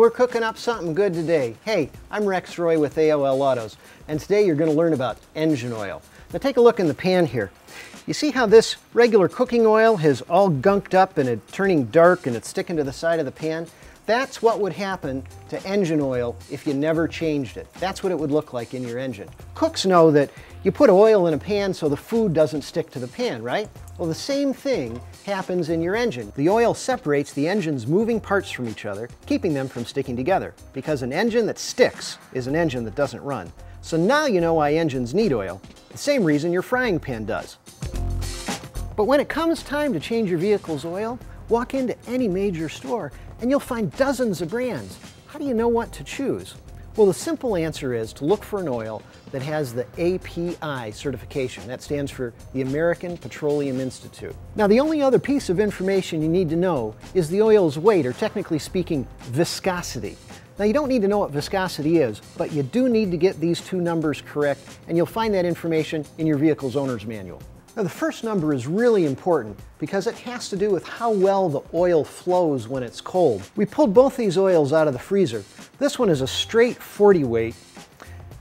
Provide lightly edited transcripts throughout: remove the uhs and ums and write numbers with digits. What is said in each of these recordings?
we're cooking up something good today. Hey, I'm Rex Roy with AOL Autos, and today you're going to learn about engine oil. Now take a look in the pan here. You see how this regular cooking oil is all gunked up and it's turning dark and it's sticking to the side of the pan? That's what would happen to engine oil if you never changed it. That's what it would look like in your engine. Cooks know that you put oil in a pan so the food doesn't stick to the pan, right? Well, the same thing happens in your engine. The oil separates the engine's moving parts from each other, keeping them from sticking together, because an engine that sticks is an engine that doesn't run. So now you know why engines need oil, the same reason your frying pan does. But when it comes time to change your vehicle's oil, walk into any major store and you'll find dozens of brands. How do you know what to choose? Well, the simple answer is to look for an oil that has the API certification. That stands for the American Petroleum Institute. Now, the only other piece of information you need to know is the oil's weight, or technically speaking, viscosity. Now, you don't need to know what viscosity is, but you do need to get these two numbers correct, and you'll find that information in your vehicle's owner's manual. Now, the first number is really important because it has to do with how well the oil flows when it's cold. We pulled both these oils out of the freezer. This one is a straight 40 weight,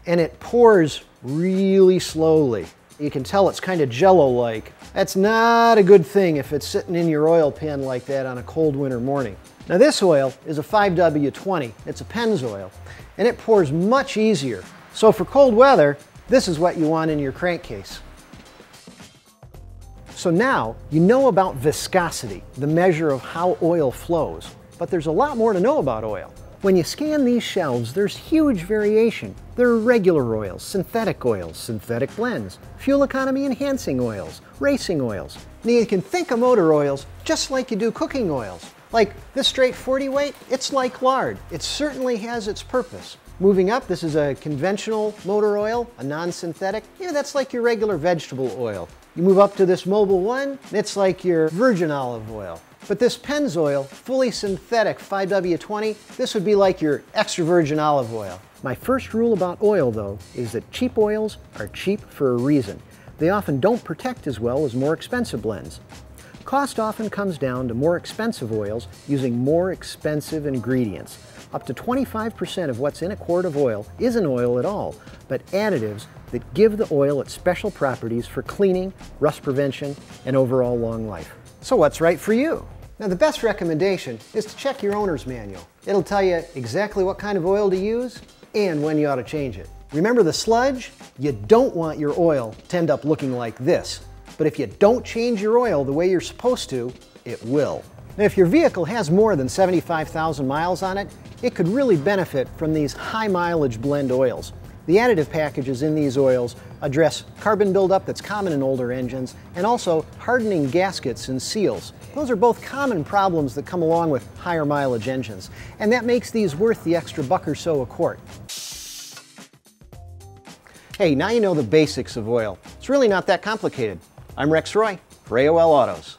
and it pours really slowly. You can tell it's kind of jello-like. That's not a good thing if it's sitting in your oil pan like that on a cold winter morning. Now, this oil is a 5W20. It's a Pennzoil, and it pours much easier. So for cold weather, this is what you want in your crankcase. So now you know about viscosity, the measure of how oil flows. But there's a lot more to know about oil. When you scan these shelves, there's huge variation. There are regular oils, synthetic blends, fuel economy enhancing oils, racing oils. Now you can think of motor oils just like you do cooking oils. Like this straight 40 weight, it's like lard. It certainly has its purpose. Moving up, this is a conventional motor oil, a non-synthetic. Yeah, that's like your regular vegetable oil. You move up to this Mobil 1, it's like your virgin olive oil. But this Pennzoil, fully synthetic 5W20, this would be like your extra virgin olive oil. My first rule about oil, though, is that cheap oils are cheap for a reason. They often don't protect as well as more expensive blends. Cost often comes down to more expensive oils using more expensive ingredients. Up to 25% of what's in a quart of oil isn't oil at all, but additives that give the oil its special properties for cleaning, rust prevention, and overall long life. So what's right for you? Now, the best recommendation is to check your owner's manual. It'll tell you exactly what kind of oil to use and when you ought to change it. Remember the sludge? You don't want your oil to end up looking like this. But if you don't change your oil the way you're supposed to, it will. Now, if your vehicle has more than 75,000 miles on it, it could really benefit from these high mileage blend oils. The additive packages in these oils address carbon buildup that's common in older engines, and also hardening gaskets and seals. Those are both common problems that come along with higher mileage engines, and that makes these worth the extra buck or so a quart. Hey, now you know the basics of oil. It's really not that complicated. I'm Rex Roy for AOL Autos.